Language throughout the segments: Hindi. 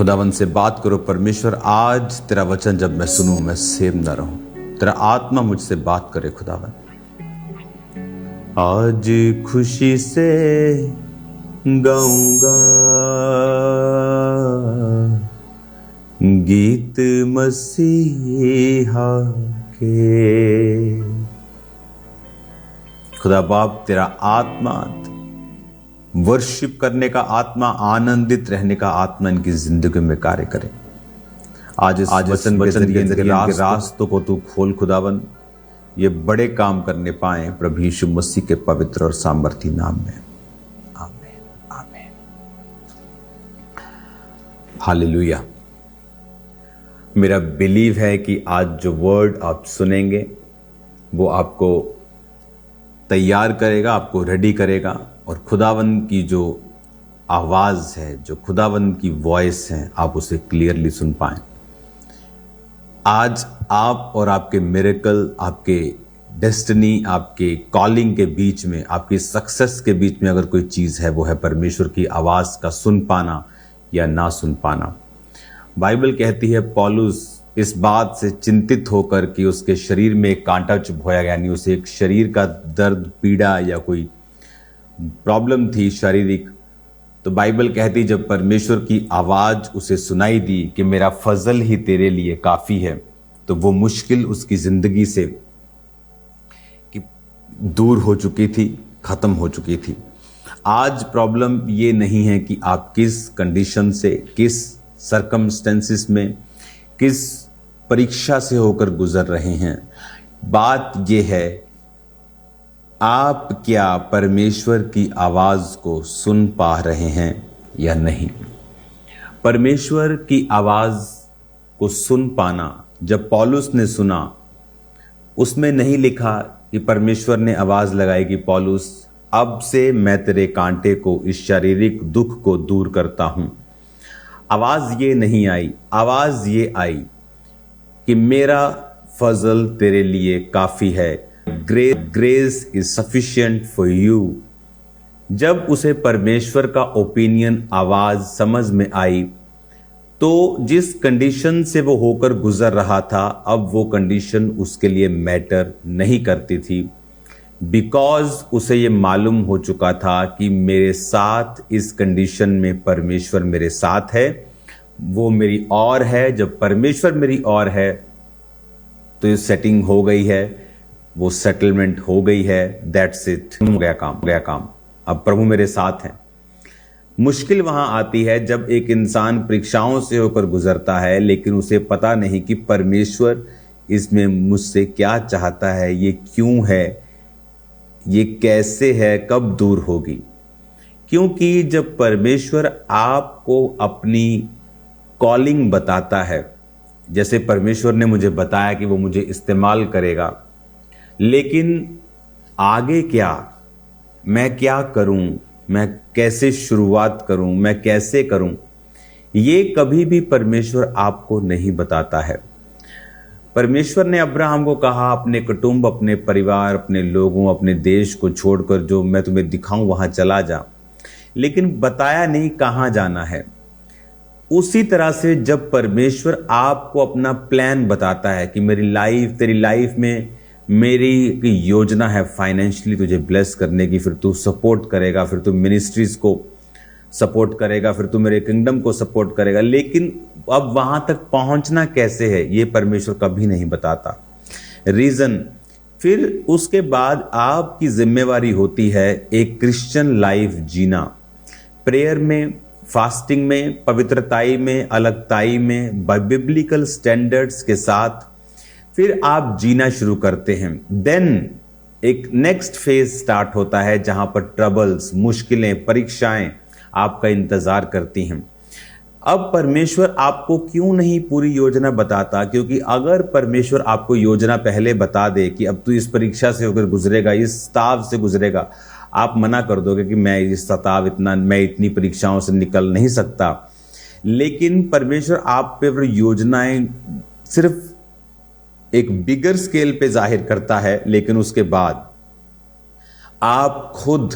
खुदावन से बात करो परमेश्वर, आज तेरा वचन जब मैं सुनूं मैं सेम न रहूं। तेरा आत्मा मुझसे बात करे खुदावन। आज खुशी से गाऊंगा गीत मसीहा के। खुदा बाप, तेरा आत्मा, वर्शिप करने का आत्मा, आनंदित रहने का आत्मा इनकी जिंदगी में कार्य करे। आज इस वचन के जरिए इनके रास्तों को तू खोल खुदावन, ये बड़े काम करने पाए प्रभु यीशु मसीह के पवित्र और सामर्थी नाम में। आमीन आमीन हालेलुया। मेरा बिलीव है कि आज जो वर्ड आप सुनेंगे वो आपको तैयार करेगा, आपको रेडी करेगा, और खुदावन की जो आवाज है, जो खुदावन की वॉइस है, आप उसे क्लियरली सुन पाएं। आज आप और आपके मिरेकल, आपके डेस्टिनी, आपके कॉलिंग के बीच में, आपकी सक्सेस के बीच में अगर कोई चीज है, वो है परमेश्वर की आवाज का सुन पाना या ना सुन पाना। बाइबल कहती है पौलुस इस बात से चिंतित होकर कि उसके शरीर में एक कांटा चुभोया गया, यानी उसे एक शरीर का दर्द, पीड़ा या कोई प्रॉब्लम थी शारीरिक। तो बाइबल कहती जब परमेश्वर की आवाज उसे सुनाई दी कि मेरा फजल ही तेरे लिए काफी है, तो वो मुश्किल उसकी जिंदगी से कि दूर हो चुकी थी, खत्म हो चुकी थी। आज प्रॉब्लम ये नहीं है कि आप किस कंडीशन से, किस सर्कमस्टेंसेस में, किस परीक्षा से होकर गुजर रहे हैं। बात यह है, आप क्या परमेश्वर की आवाज को सुन पा रहे हैं या नहीं। परमेश्वर की आवाज को सुन पाना, जब पौलुस ने सुना, उसमें नहीं लिखा कि परमेश्वर ने आवाज लगाई कि पौलुस अब से मैं तेरे कांटे को, इस शारीरिक दुख को दूर करता हूं। आवाज ये नहीं आई, आवाज ये आई कि मेरा फजल तेरे लिए काफी है, grace is sufficient for you. जब उसे परमेश्वर का ओपिनियन, आवाज समझ में आई, तो जिस कंडीशन से वो होकर गुजर रहा था, अब वो कंडीशन उसके लिए मैटर नहीं करती थी, बिकॉज उसे ये मालूम हो चुका था कि मेरे साथ इस कंडीशन में परमेश्वर मेरे साथ है, वो मेरी और है। जब परमेश्वर मेरी और है तो ये सेटिंग हो गई है, वो सेटलमेंट हो गई है, दैट्स इट, हो गया काम। अब प्रभु मेरे साथ हैं। मुश्किल वहां आती है जब एक इंसान परीक्षाओं से होकर गुजरता है, लेकिन उसे पता नहीं कि परमेश्वर इसमें मुझसे क्या चाहता है, ये क्यों है, ये कैसे है, कब दूर होगी। क्योंकि जब परमेश्वर आपको अपनी कॉलिंग बताता है, जैसे परमेश्वर ने मुझे बताया कि वो मुझे इस्तेमाल करेगा, लेकिन आगे क्या, मैं क्या करूं, मैं कैसे शुरुआत करूं, मैं कैसे करूं, ये कभी भी परमेश्वर आपको नहीं बताता है। परमेश्वर ने अब्राहम को कहा अपने कुटुंब, अपने परिवार, अपने लोगों, अपने देश को छोड़कर जो मैं तुम्हें दिखाऊं वहां चला जा, लेकिन बताया नहीं कहां जाना है। उसी तरह से जब परमेश्वर आपको अपना प्लान बताता है कि मेरी लाइफ, तेरी लाइफ में मेरी योजना है फाइनेंशियली तुझे ब्लेस करने की, फिर तू सपोर्ट करेगा, फिर तू मिनिस्ट्रीज को सपोर्ट करेगा, फिर तू मेरे किंगडम को सपोर्ट करेगा, लेकिन अब वहां तक पहुंचना कैसे है ये परमेश्वर कभी नहीं बताता। रीजन, फिर उसके बाद आपकी जिम्मेवारी होती है एक क्रिश्चियन लाइफ जीना, प्रेयर में, फास्टिंग में, पवित्रताई में, अलगताई में, बिब्लिकल स्टैंडर्ड्स के साथ फिर आप जीना शुरू करते हैं। देन एक नेक्स्ट फेज स्टार्ट होता है जहां पर ट्रबल्स, मुश्किलें, परीक्षाएं आपका इंतजार करती हैं। अब परमेश्वर आपको क्यों नहीं पूरी योजना बताता? क्योंकि अगर परमेश्वर आपको योजना पहले बता दे कि अब तू इस परीक्षा से होकर गुजरेगा, इस स्ताव से गुजरेगा, आप मना कर दोगे कि मैं इस स्ताव, मैं इतनी परीक्षाओं से निकल नहीं सकता। लेकिन परमेश्वर आप पे योजनाएं सिर्फ एक बिगर स्केल पे जाहिर करता है, लेकिन उसके बाद आप खुद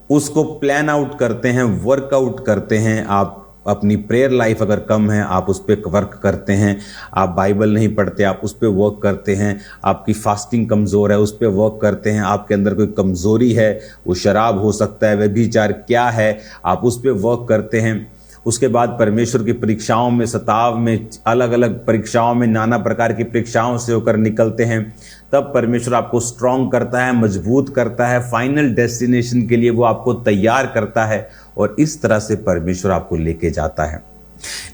उसको प्लान आउट करते हैं, वर्कआउट करते हैं, आप अपनी प्रेयर लाइफ अगर कम है, आप उस पर वर्क करते हैं, आप बाइबल नहीं पढ़ते, आप उस पर वर्क करते हैं, आपकी फास्टिंग कमज़ोर है, उस पर वर्क करते हैं, आपके अंदर कोई कमज़ोरी है, वो शराब हो सकता है, व्यभिचार क्या है, आप उस पर वर्क करते हैं। उसके बाद परमेश्वर की परीक्षाओं में, सताव में, अलग अलग परीक्षाओं में, नाना प्रकार की परीक्षाओं से होकर निकलते हैं, तब परमेश्वर आपको स्ट्रांग करता है, मजबूत करता है, फाइनल डेस्टिनेशन के लिए वो आपको तैयार करता है और इस तरह से परमेश्वर आपको लेके जाता है।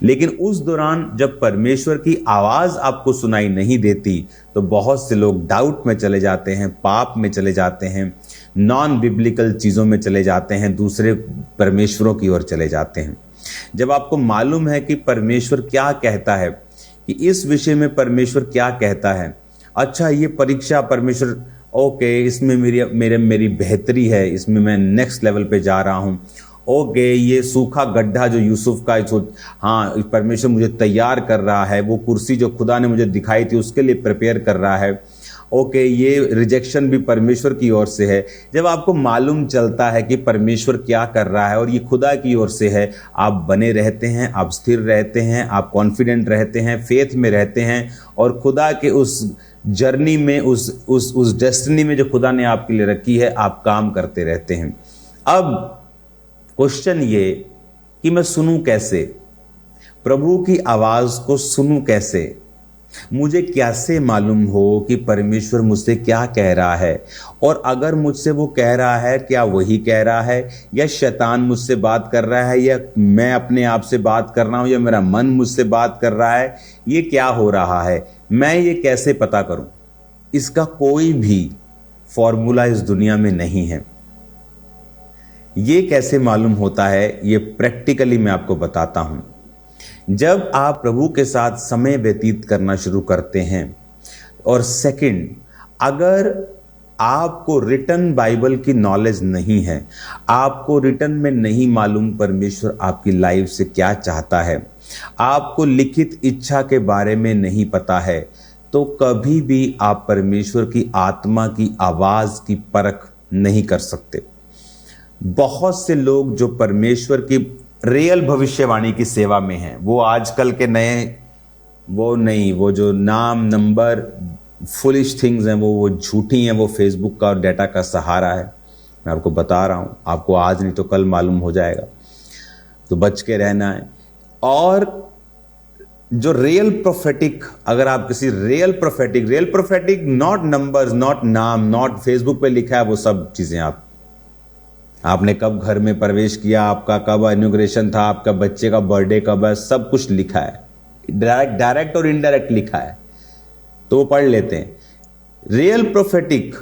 लेकिन उस दौरान जब परमेश्वर की आवाज आपको सुनाई नहीं देती तो बहुत से लोग डाउट में चले जाते हैं, पाप में चले जाते हैं, नॉन बिब्लिकल चीजों में चले जाते हैं, दूसरे परमेश्वरों की ओर चले जाते हैं। जब आपको मालूम है कि परमेश्वर क्या कहता है, कि इस विषय में परमेश्वर क्या कहता है, अच्छा ये परीक्षा परमेश्वर, ओके इसमें मेरी बेहतरी है, इसमें मैं नेक्स्ट लेवल पे जा रहा हूँ, ओके ये सूखा गड्ढा जो यूसुफ का, हाँ परमेश्वर मुझे तैयार कर रहा है, वो कुर्सी जो खुदा ने मुझे दिखाई थी उसके लिए प्रिपेयर कर रहा है, ओके ये रिजेक्शन भी परमेश्वर की ओर से है। जब आपको मालूम चलता है कि परमेश्वर क्या कर रहा है और ये खुदा की ओर से है, आप बने रहते हैं, आप स्थिर रहते हैं, आप कॉन्फिडेंट रहते हैं, फेथ में रहते हैं और खुदा के उस जर्नी में, उस डेस्टिनी में जो खुदा ने आपके लिए रखी है, आप काम करते रहते हैं। अब क्वेश्चन ये कि मैं सुनूं कैसे, प्रभु की आवाज को सुनूं कैसे, मुझे कैसे मालूम हो कि परमेश्वर मुझसे क्या कह रहा है, और अगर मुझसे वो कह रहा है क्या वही कह रहा है, या शैतान मुझसे बात कर रहा है, या मैं अपने आप से बात कर रहा हूं, या मेरा मन मुझसे बात कर रहा है, ये क्या हो रहा है, मैं ये कैसे पता करूं। इसका कोई भी फॉर्मूला इस दुनिया में नहीं है। ये कैसे मालूम होता है, ये प्रैक्टिकली मैं आपको बताता हूं। जब आप प्रभु के साथ समय व्यतीत करना शुरू करते हैं, और सेकंड, अगर आपको रिटन बाइबल की नॉलेज नहीं है, आपको रिटन में नहीं मालूम परमेश्वर आपकी लाइफ से क्या चाहता है, आपको लिखित इच्छा के बारे में नहीं पता है, तो कभी भी आप परमेश्वर की आत्मा की आवाज की परख नहीं कर सकते। बहुत से लोग जो परमेश्वर की रियल भविष्यवाणी की सेवा में हैं, वो आजकल के नए, वो जो नाम नंबर फुलिश थिंग्स हैं, वो झूठी हैं, वो फेसबुक का और डाटा का सहारा है। मैं आपको बता रहा हूं, आपको आज नहीं तो कल मालूम हो जाएगा, तो बच के रहना है। और जो रियल प्रोफेटिक, अगर आप किसी real prophetic, not numbers, not नाम, नॉट फेसबुक पे लिखा है वो सब चीजें, आपने कब घर में प्रवेश किया, आपका कब इनॉग्रेशन था, आपका बच्चे का बर्थडे कब है, सब कुछ लिखा है, डायरेक्ट और इनडायरेक्ट लिखा है, तो वो पढ़ लेते हैं। रियल प्रोफेटिक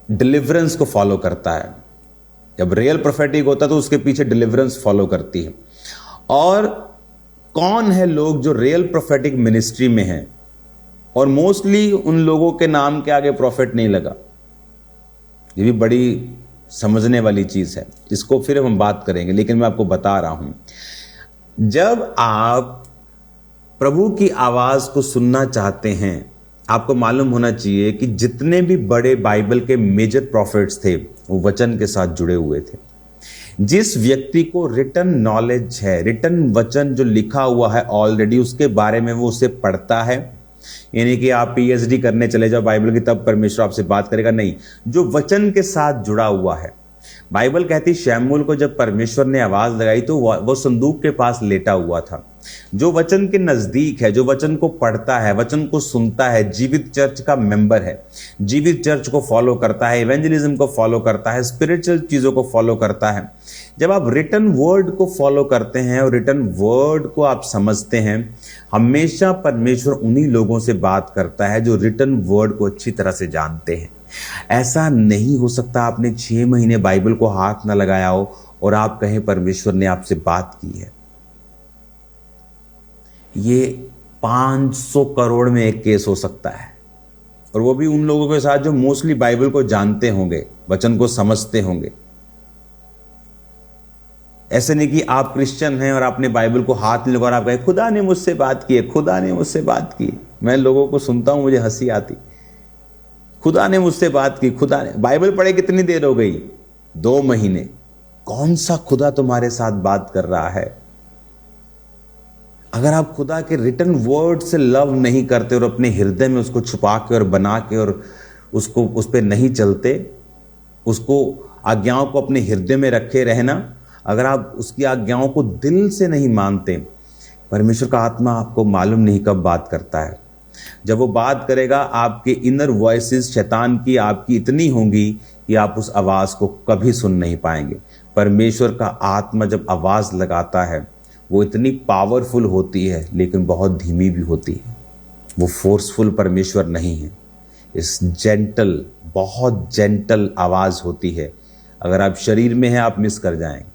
डिलीवरेंस को फॉलो करता है। जब रियल प्रोफेटिक होता है तो उसके पीछे डिलीवरेंस फॉलो करती है। और कौन है लोग जो रियल प्रोफेटिक मिनिस्ट्री में हैं, और मोस्टली उन लोगों के नाम के आगे प्रॉफिट नहीं लगा। ये भी बड़ी समझने वाली चीज है, इसको फिर हम बात करेंगे, लेकिन मैं आपको बता रहा हूं, जब आप प्रभु की आवाज को सुनना चाहते हैं, आपको मालूम होना चाहिए कि जितने भी बड़े बाइबल के मेजर प्रॉफिट्स थे वो वचन के साथ जुड़े हुए थे। जिस व्यक्ति को रिटन नॉलेज है, रिटन वचन जो लिखा हुआ है ऑलरेडी, उसके बारे में वो उसे पढ़ता है, यानी कि आप पीएचडी करने चले जाओ बाइबल की, तब परमेश्वर आपसे बात करेगा, नहीं, जो वचन के साथ जुड़ा हुआ है। बाइबल कहती शमूएल को जब परमेश्वर ने आवाज लगाई तो वो संदूक के पास लेटा हुआ था। जो वचन के नजदीक है, जो वचन को पढ़ता है, वचन को सुनता है, जीवित चर्च का मेंबर है, जीवित चर्च को फॉलो करता है, इवेंजलिज्म को फॉलो करता है, स्पिरिचुअल चीजों को फॉलो करता है। जब आप रिटन वर्ड को फॉलो करते हैं और रिटन वर्ड को आप समझते हैं, हमेशा परमेश्वर उन्हीं लोगों से बात करता है जो रिटन वर्ड को अच्छी तरह से जानते हैं। ऐसा नहीं हो सकता आपने 6 महीने बाइबल को हाथ ना लगाया हो और आप कहें परमेश्वर ने आपसे बात की है। ये 500 करोड़ में एक केस हो सकता है, और वो भी उन लोगों के साथ जो मोस्टली बाइबल को जानते होंगे, वचन को समझते होंगे। ऐसे नहीं कि आप क्रिश्चियन हैं और आपने बाइबल को हाथ में लगा और आप कहें खुदा ने मुझसे बात की है, खुदा ने मुझसे बात की। मैं लोगों को सुनता हूं, मुझे हंसी आती, खुदा ने मुझसे बात की, खुदा ने। बाइबल पढ़े कितनी देर हो गई? 2 महीने। कौन सा खुदा तुम्हारे साथ बात कर रहा है? अगर आप खुदा के रिटन वर्ड से लव नहीं करते और अपने हृदय में उसको छुपा के और बना के और उसको उस पर नहीं चलते, उसको आज्ञाओं को अपने हृदय में रखे रहना, अगर आप उसकी आज्ञाओं को दिल से नहीं मानते, परमेश्वर का आत्मा आपको मालूम नहीं कब बात करता है। जब वो बात करेगा, आपके इनर वॉइसेस शैतान की आपकी इतनी होंगी कि आप उस आवाज को कभी सुन नहीं पाएंगे। परमेश्वर का आत्मा जब आवाज लगाता है वो इतनी पावरफुल होती है लेकिन बहुत धीमी भी होती है। वो फोर्सफुल परमेश्वर नहीं है, इस जेंटल, बहुत जेंटल आवाज होती है। अगर आप शरीर में हैं आप मिस कर जाएंगे।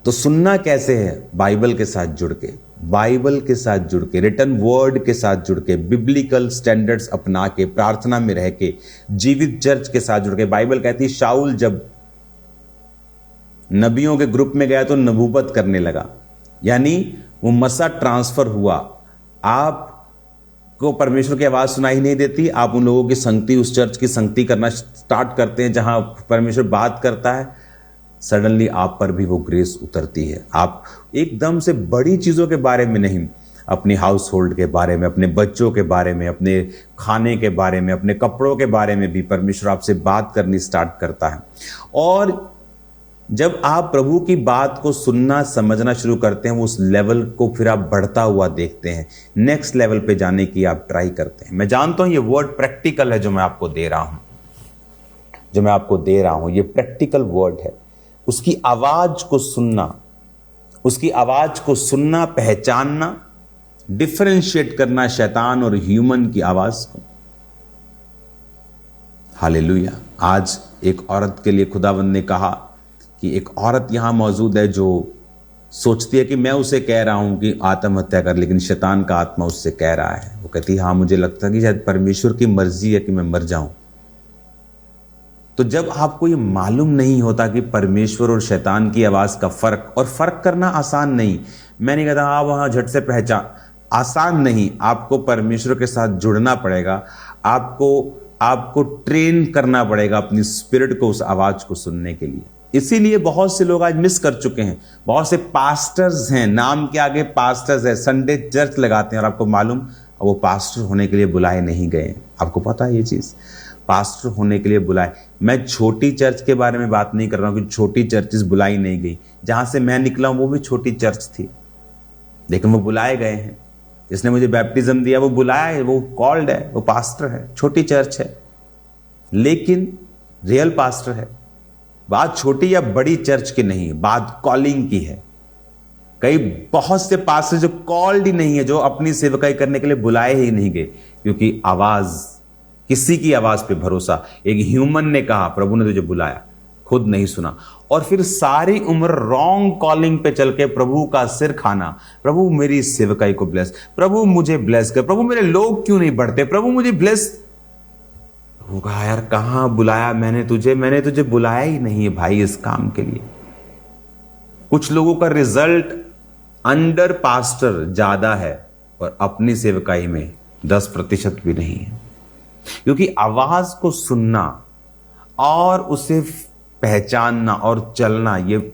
तो सुनना कैसे है? बाइबल के साथ जुड़ के, बाइबल के साथ जुड़ के, रिटन वर्ड के साथ जुड़ के, बिब्लिकल स्टैंडर्ड्स अपना के, प्रार्थना में रह के, जीवित चर्च के साथ जुड़ के। बाइबल कहती है शाऊल जब नबियों के ग्रुप में गया तो नबूवत करने लगा, यानी वो मसा ट्रांसफर हुआ। आपको परमेश्वर की आवाज सुनाई नहीं देती, आप उन लोगों की संगति, उस चर्च की संगति करना स्टार्ट करते हैं जहां परमेश्वर बात करता है, सडनली आप पर भी वो ग्रेस उतरती है। आप एकदम से बड़ी चीजों के बारे में नहीं, अपनी हाउस होल्ड के बारे में, अपने बच्चों के बारे में, अपने खाने के बारे में, अपने कपड़ों के बारे में भी परमेश्वर आपसे बात करनी स्टार्ट करता है। और जब आप प्रभु की बात को सुनना समझना शुरू करते हैं, उस लेवल को फिर आप बढ़ता हुआ देखते हैं, नेक्स्ट लेवल पे जाने की आप ट्राई करते हैं। मैं जानता हूं ये वर्ड प्रैक्टिकल है जो मैं आपको दे रहा हूं, ये प्रैक्टिकल वर्ड है। उसकी आवाज को सुनना, उसकी आवाज को सुनना, पहचानना, डिफरेंशिएट करना शैतान और ह्यूमन की आवाज को। हालेलुया। आज एक औरत के लिए खुदावंद ने कहा कि एक औरत यहां मौजूद है जो सोचती है कि मैं उसे कह रहा हूं कि आत्महत्या कर, लेकिन शैतान का आत्मा उससे कह रहा है। वो कहती है हाँ, मुझे लगता है कि शायद परमेश्वर की मर्जी है कि मैं मर जाऊं। तो जब आपको ये मालूम नहीं होता कि परमेश्वर और शैतान की आवाज का फर्क, और फर्क करना आसान नहीं, मैं नहीं कहता आप वहां झट से पहचान, आसान नहीं, आपको परमेश्वर के साथ जुड़ना पड़ेगा, आपको ट्रेन करना पड़ेगा अपनी स्पिरिट को उस आवाज को सुनने के लिए। इसीलिए बहुत से लोग आज मिस कर चुके हैं। बहुत से पास्टर्स हैं, नाम के आगे पास्टर्स है, संडे चर्च लगाते हैं, और आपको मालूम वो पास्टर होने के लिए बुलाए नहीं गए। आपको पता है ये चीज, पास्टर होने के लिए बुलाए। मैं छोटी चर्च के बारे में बात नहीं कर रहा हूं कि छोटी चर्चेस बुलाई नहीं गई। जहां से मैं निकला हूं वो भी छोटी चर्च थी, लेकिन वो बुलाए गए हैं। जिसने मुझे बैप्टिज्म दिया वो बुलाया है, वो कॉल्ड है, वो पास्टर है। छोटी चर्च है लेकिन रियल पास्टर है। बात छोटी या बड़ी चर्च की नहीं, बात कॉलिंग की है। कई बहुत से पास्टर जो कॉल्ड ही नहीं है, जो अपनी सेवकाई करने के लिए बुलाए ही नहीं गए, क्योंकि आवाज, किसी की आवाज पे भरोसा। एक ह्यूमन ने कहा प्रभु ने तुझे बुलाया, खुद नहीं सुना, और फिर सारी उम्र रॉन्ग कॉलिंग पे चल के प्रभु का सिर खाना। प्रभु मेरी सेवकाई को ब्लेस, प्रभु मुझे ब्लेस कर, प्रभु मेरे लोग क्यों नहीं बढ़ते, प्रभु मुझे ब्लेस। वो कहा यार कहां बुलाया मैंने तुझे बुलाया ही नहीं है भाई इस काम के लिए। कुछ लोगों का रिजल्ट अंडर पास्टर ज्यादा है और अपनी सेवकाई में 10% भी नहीं है, क्योंकि आवाज को सुनना और उसे पहचानना और चलना ये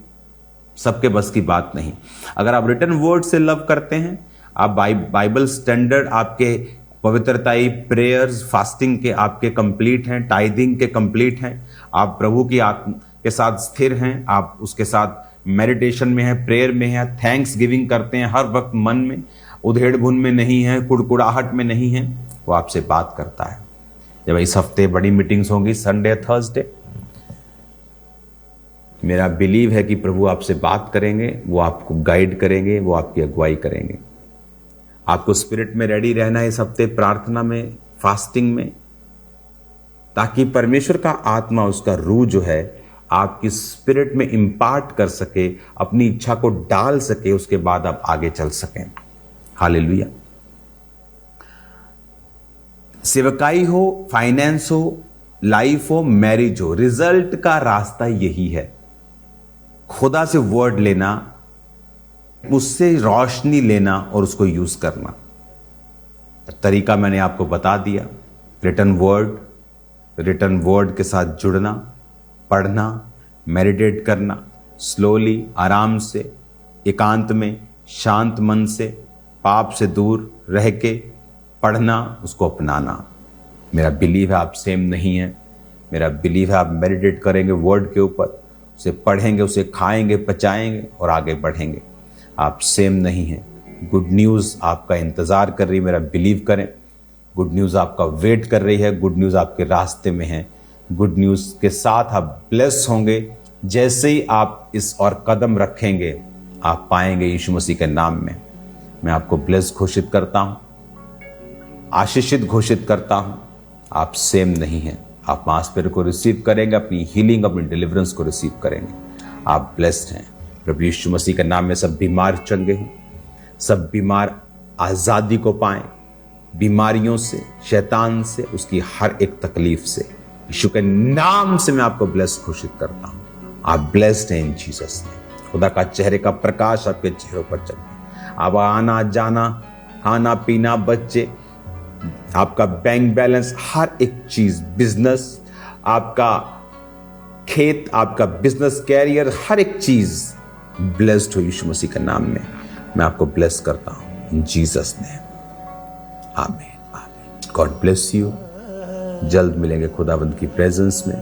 सबके बस की बात नहीं। अगर आप रिटन वर्ड से लव करते हैं, आप बाइबल स्टैंडर्ड आपके पवित्रताई, प्रेयर्स, फास्टिंग के आपके कंप्लीट हैं, टाइदिंग के कंप्लीट हैं, आप प्रभु की आत्मा के साथ स्थिर हैं, आप उसके साथ मेडिटेशन में हैं, प्रेयर में हैं, थैंक्स गिविंग करते हैं हर वक्त मन में, उधेड़ बुन में नहीं है, कुड़कुड़ाहट में नहीं है, वो आपसे बात करता है। जब इस हफ्ते बड़ी मीटिंग्स होंगी, संडे, थर्सडे, मेरा बिलीव है कि प्रभु आपसे बात करेंगे, वो आपको गाइड करेंगे, वो आपकी अगुवाई करेंगे। आपको स्पिरिट में रेडी रहना है इस हफ्ते, प्रार्थना में, फास्टिंग में, ताकि परमेश्वर का आत्मा, उसका रूह जो है आपकी स्पिरिट में इंपार्ट कर सके, अपनी इच्छा को डाल सके, उसके बाद आप आगे चल सकें। हालेलुया। सेवकाई हो, फाइनेंस हो, लाइफ हो, मैरिज हो, रिजल्ट का रास्ता यही है। खुदा से वर्ड लेना, उससे रोशनी लेना और उसको यूज करना। तरीका मैंने आपको बता दिया, रिटन वर्ड के साथ जुड़ना, पढ़ना, मेडिटेट करना, स्लोली, आराम से, एकांत में, शांत मन से, पाप से दूर रह के पढ़ना, उसको अपनाना। मेरा बिलीव है आप सेम नहीं है। मेरा बिलीव है आप मेडिटेट करेंगे वर्ड के ऊपर, उसे पढ़ेंगे, उसे खाएंगे, पचाएंगे और आगे बढ़ेंगे। आप सेम नहीं हैं। गुड न्यूज़ आपका इंतज़ार कर रही है, मेरा बिलीव करें। गुड न्यूज़ आपका वेट कर रही है, गुड न्यूज़ आपके रास्ते में है। गुड न्यूज़ के साथ आप ब्लेस होंगे। जैसे ही आप इस और कदम रखेंगे, आप पाएंगे यीशु मसीह के नाम में। मैं आपको ब्लेस घोषित करता हूँ, आशीषित घोषित करता हूँ। आप सेम नहीं हैं। आप मास्टर को रिसीव करेंगे, अपनी हीलिंग, अपनी डिलीवरेंस को रिसीव करेंगे। आप ब्लेस्ड हैं। प्रभु यीशु मसीह के नाम में सब बीमार चंगे हों, सब बीमार आज़ादी को पाएं, बीमारियों से, शैतान से, उसकी हर एक तकलीफ से। यीशु के नाम से मैं आपको ब्लेस घोषित करता हूँ। आप ब्लेस्ड हैं इन जीसस ने। खुदा का चेहरे का प्रकाश आपके चेहरों पर चले। अब आना जाना, खाना पीना, बच्चे, आपका बैंक बैलेंस, हर एक चीज, बिजनेस, आपका खेत, आपका बिजनेस कैरियर, हर एक चीज ब्लेस्ड हो यीशु मसीह के नाम में। मैं आपको ब्लेस करता हूं इन जीसस ने। आमीन, आमीन। God bless you. जल्द मिलेंगे खुदावंद की प्रेजेंस में,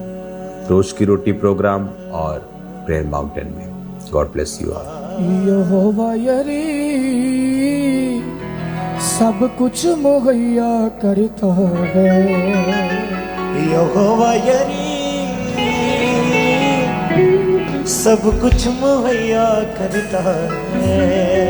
रोज की रोटी प्रोग्राम और प्रेयर माउंटेन में। God bless you all. यहोवा यरी सब कुछ मुहैया करता है। यहोवा यरी सब कुछ मुहैया करता है।